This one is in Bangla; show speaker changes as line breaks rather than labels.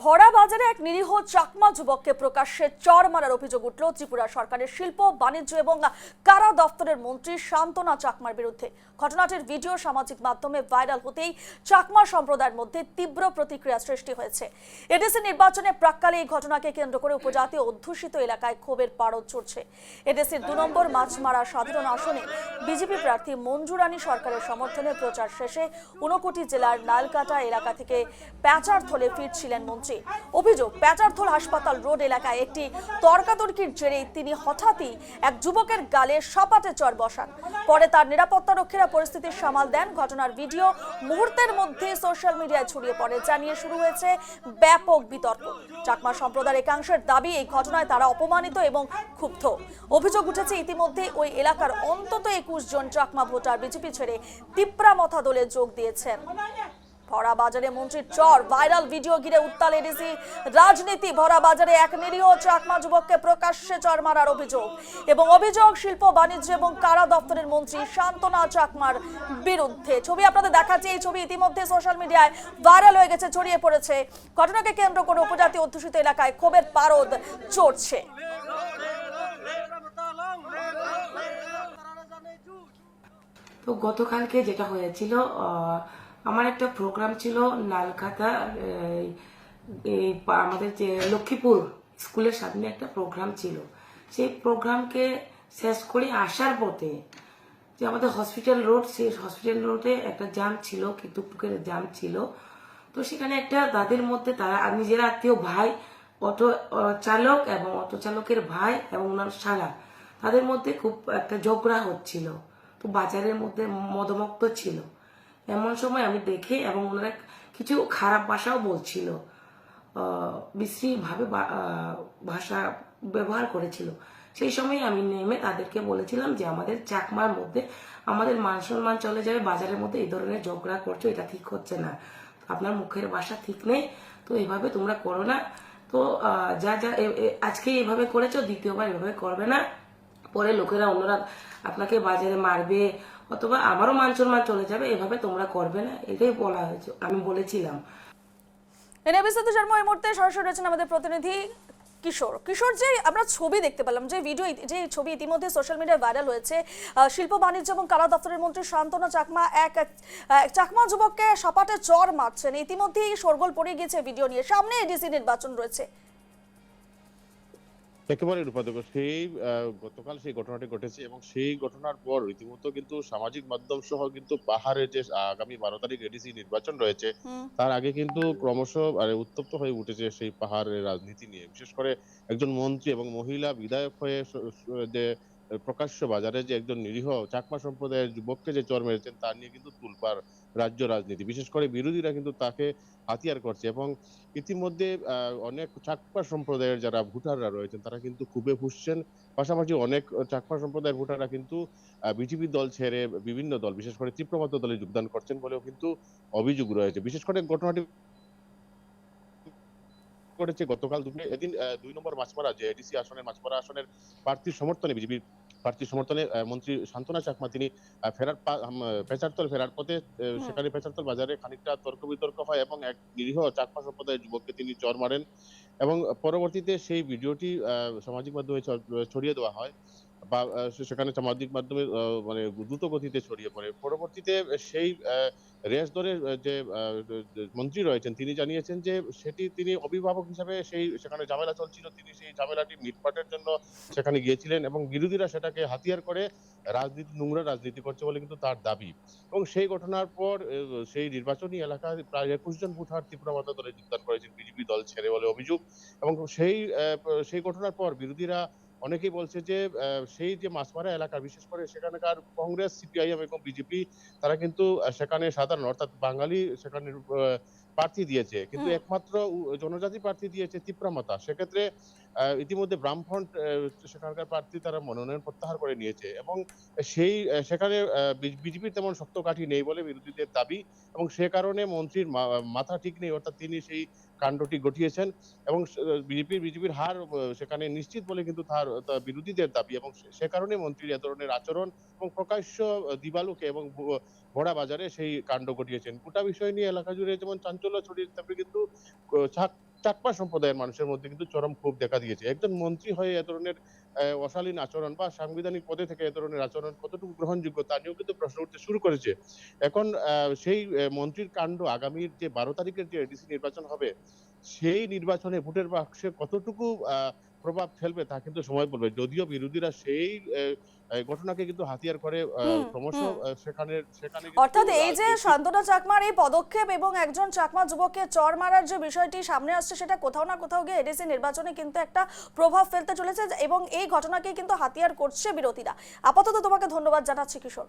ভরা বাজারে এক নিরীহ চাকমা যুবককে প্রকাশ্যে চড় মারার অভিযোগ উঠল ত্রিপুরা সরকারের শিল্প বাণিজ্য এবং কারা দপ্তরের মন্ত্রী শান্তনা চাকমার বিরুদ্ধে। ঘটনাটির ভিডিও সামাজিক মাধ্যমে ভাইরাল হতেই চাকমা সম্প্রদায়ের মধ্যে তীব্র প্রতিক্রিয়া সৃষ্টি হয়েছে। এডিসি নির্বাচনে প্রাক্কালে এই ঘটনাকে কেন্দ্র করে উপজাতীয় অধ্যুষিত এলাকায় ক্ষোভের পারদ চড়ছে। এডিসির 2 নম্বর মাছমারা সাধারণ আসনে বিজেপি প্রার্থী মঞ্জু রানী সরকারের সমর্থনে প্রচার শেষে ঊনকোটি জেলার নালকাটা এলাকা থেকে প্যাচারথলে ফিরছিলেন মন্ত্রী। অভিযোগ, প্যাচারথল হাসপাতাল রোড এলাকায় একটি তর্কাতর্কির জেরে তিনি হঠাৎই এক যুবকের গালে সপাটে চড় বসান। পরে তার নিরাপত্তা রক্ষীরা পরিস্থিতি সামাল দেন। ঘটনার ভিডিও মুহূর্তের মধ্যে সোশ্যাল মিডিয়ায় ছড়িয়ে পড়ে, যা নিয়ে শুরু হয়েছে ব্যাপক বিতর্ক। চাকমা সম্প্রদায়ের একাংশের দাবি, এই ঘটনায় তারা অপমানিত এবং ক্ষুব্ধ। অভিযোগ উঠেছে ইতিমধ্যে ওই এলাকার অন্তত 21 জন চাকমা ভোটার বিজেপি ছেড়ে তিপ্রামথা দলে যোগ দিয়েছেন। ভরা বাজারে মন্ত্রীর চড়, ভাইরাল ভিডিও ঘিরে উত্তাল এডিসি রাজনীতি। ভরা বাজারে এক নিরীহ চাকমা যুবককে প্রকাশ্যে চড় মারার অভিযোগ শিল্প বাণিজ্য এবং কারা দপ্তরের মন্ত্রী শান্তনা চাকমার বিরুদ্ধে। ছবি আপনাদের দেখাচ্ছি। এই ছবি ইতিমধ্যে সোশ্যাল মিডিয়ায় ভাইরাল হয়ে গেছে, ছড়িয়ে পড়েছে। ঘটনাকে কেন্দ্র করে উপজাতি অধ্যুষিত এলাকায় ক্ষোভের পারদ চড়ছে।
তো গতকালকে যেটা হয়েছিল, আমার একটা প্রোগ্রাম ছিল নালকাটা, আমাদের যে লক্ষ্মীপুর স্কুলের সামনে একটা প্রোগ্রাম ছিল। সেই প্রোগ্রামকে শেষ করে আসার পথে যে আমাদের হসপিটাল রোড, সেই হসপিটাল রোডে একটা জ্যাম ছিল, টুকটুকের জ্যাম ছিল। তো সেখানে একটা তাদের মধ্যে তারা নিজেরা আত্মীয় ভাই, অটো চালক এবং অটো চালকের ভাই এবং ওনার শালা, তাদের মধ্যে খুব একটা ঝগড়া হচ্ছিল। তো বাজারের মধ্যে মদমুক্ত ছিল। এমন সময় আমি দেখে, এবং ওনারা কিছু খারাপ ভাষাও বলছিল, বিশ্রীভাবে ভাষা ব্যবহার করেছিল। সেই সময় আমি নেমে তাদেরকে বলেছিলাম যে আমাদের চাকমার মধ্যে আমাদের মান সম্মান চলে যাবে, বাজারের মধ্যে এই ধরনের ঝগড়া করছো, এটা ঠিক হচ্ছে না, আপনার মুখের ভাষা ঠিক নেই, তো এইভাবে তোমরা করো না। তো যা যা আজকে এইভাবে করেছো, দ্বিতীয়বার এভাবে করবে না, পরে লোকেরা অন্যরা আপনাকে বাজারে মারবে অথবা আমারও মান সম্মান চলে যাবে, এভাবে তোমরা করবে না, এটাই বলা হয়েছে, আমি বলেছিলাম।
বিস্তারিত জানবো এই মুহূর্তে সরাসরি রয়েছেন আমাদের প্রতিনিধি কিশোর। যে আমরা ছবি দেখতে পেলাম, যে ছবি ইতিমধ্যে সোশ্যাল মিডিয়ায় ভাইরাল হয়েছে, শিল্প বাণিজ্য এবং কারা দপ্তরের মন্ত্রী শান্তনা চাকমা এক চাকমা যুবককে সপাটে চড় মারছেন। ইতিমধ্যেই শোরগোল পড়ে গিয়েছে ভিডিও নিয়ে। সামনে এডিসি নির্বাচন রয়েছে।
একেবারে উপাধ্যক্ষ, গতকাল সেই ঘটনাটি ঘটেছে এবং সেই ঘটনার পর রীতিমতো কিন্তু সামাজিক মাধ্যম সহ কিন্তু পাহাড়ে যে আগামী 12 তারিখ এডিসি নির্বাচন রয়েছে, তার আগে কিন্তু ক্রমশ উত্তপ্ত হয়ে উঠেছে সেই পাহাড়ের রাজনীতি নিয়ে। বিশেষ করে একজন মন্ত্রী এবং মহিলা বিধায়ক হয়ে যে প্রকাশ্য বাজারে যে একজন নিরীহ চাকমা সম্প্রদায়ের যুবককে যে চর মেরেছেন, তা নিয়ে কিন্তু তুলপাড় রাজ্য রাজনীতি। বিশেষ করে বিরোধীরা কিন্তু তাকে হাতিয়ার করছে এবং ইতিমধ্যে অনেক চাকমা সম্প্রদায়ের যারা ভোটাররা রয়েছেন তারা কিন্তু খুবই ফুঁসছেন। পাশাপাশি অনেক চাকমা সম্প্রদায়ের ভোটাররা কিন্তু বিজেপি দল ছেড়ে বিভিন্ন দল, বিশেষ করে তীব্রমত দলে যোগদান করছেন বলেও কিন্তু অভিযোগ রয়েছে। বিশেষ করে ঘটনাটি করেছে গতকাল দুপুরে। এদিন 2 নম্বর মাছমারা যে এডিসি আসনের মাছমারা আসনের প্রার্থীর সমর্থনে, বিজেপি প্রার্থীর সমর্থনে মন্ত্রী শান্তনা চাকমা তিনি পেচারতল ফেরার পথে সেখানে পেচারতল বাজারে খানিকটা তর্ক বিতর্ক হয় এবং এক নিরীহ চাকমা সম্প্রদায়ের যুবককে তিনি চর মারেন এবং পরবর্তীতে সেই ভিডিওটি সামাজিক মাধ্যমে ছড়িয়ে দেওয়া হয় বা সেখানে সামাজিক মাধ্যমে মানে দ্রুত গতিতে ছড়িয়ে পড়ে। পরবর্তীতে সেই রেস দলের যে মন্ত্রী রয়েছেন তিনি জানিয়েছেন যে তিনি অভিভাবক হিসাবে সেখানে ঝামেলা চলছিল, তিনি সেই ঝামেলাটি মিটমাটের জন্য সেখানে গিয়েছিলেন এবং বিরোধীরা সেটাকে হাতিয়ার করে নোংরা রাজনীতি করছে বলে কিন্তু তার দাবি। এবং সেই ঘটনার পর সেই নির্বাচনী এলাকায় প্রায় 21 জন ভোটার তীব্রমতা দলে যোগদান করেছেন বিজেপি দল ছেড়ে বলে অভিযোগ। এবং সেই ঘটনার পর বিরোধীরা অনেকেই বলছে যে সেই যে মাছমারা এলাকা, বিশেষ করে সেখানকার কংগ্রেস, সিপিআইএম এবং বিজেপি, তারা কিন্তু সেখানে সাধারণ অর্থাৎ বাঙালি সেখানে প্রার্থী দিয়েছে, কিন্তু একমাত্র জনজাতি প্রার্থী দিয়েছে তীব্রমতা। সেক্ষেত্রে ইতিমধ্যে বামফ্রন্ট সেখানকার প্রার্থী তারা মনোনয়ন প্রত্যাহার করে নিয়েছে এবং সেখানে বিজেপির তেমন শক্ত কাঠি নেই বলে বিরোধীদের দাবি এবং সে কারণে মন্ত্রীর মাথা ঠিক নেই, অর্থাৎ তিনি সেই কাণ্ডটি ঘটিয়েছেন এবং বিজেপির হার সেখানে নিশ্চিত বলে কিন্তু তার বিরোধীদের দাবি এবং সে কারণে মন্ত্রীর এ ধরনের আচরণ এবং প্রকাশ্য দিবালোকে এবং ভরা বাজারে সেই কাণ্ড ঘটিয়েছেন। গোটা বিষয় নিয়ে এলাকা জুড়ে যেমন চাঞ্চল্য ছড়িয়েছে, তেমনি কিন্তু চাকমা সম্প্রদায়ের মানুষের মধ্যে কিন্তু চরম ক্ষোভ দেখা দিয়েছে। একজন মন্ত্রী হয়ে এ ধরনের অশালীন আচরণ বা সাংবিধানিক পদে থেকে এ ধরনের আচরণ কতটুকু গ্রহণযোগ্য তা নিয়েও কিন্তু প্রশ্ন উঠতে শুরু করেছে। এখন সেই মন্ত্রীর কাণ্ড আগামীর যে 12 তারিখের যে এডিসি নির্বাচন হবে, সেই নির্বাচনে ভোটের বাক্সে কতটুকু প্রভাব ফেলবে তা কিন্তু সময় বলবে। যদিও বিরোধীরা সেই ঘটনাকে কিন্তু হাতিয়ার করে
হুম
ক্রমশ
হুম
সেখানে সেখানে
অর্থাৎ
কিন্তু
এই যে
রাজনৈতিক
শান্তনা চাকমার এই পদক্ষেপ এবং একজন চাকমা যুবককে চড় মারার যে বিষয়টি সামনে আসছে, সেটা কোথাও না কোথাও গিয়ে এডিসি নির্বাচনে কিন্তু একটা প্রভাব ফেলতে চলেছে এবং এই ঘটনাকে কিন্তু হাতিয়ার করছে বিরোধীরা। আপাতত তোমাকে ধন্যবাদ জানাচ্ছি কিশোর।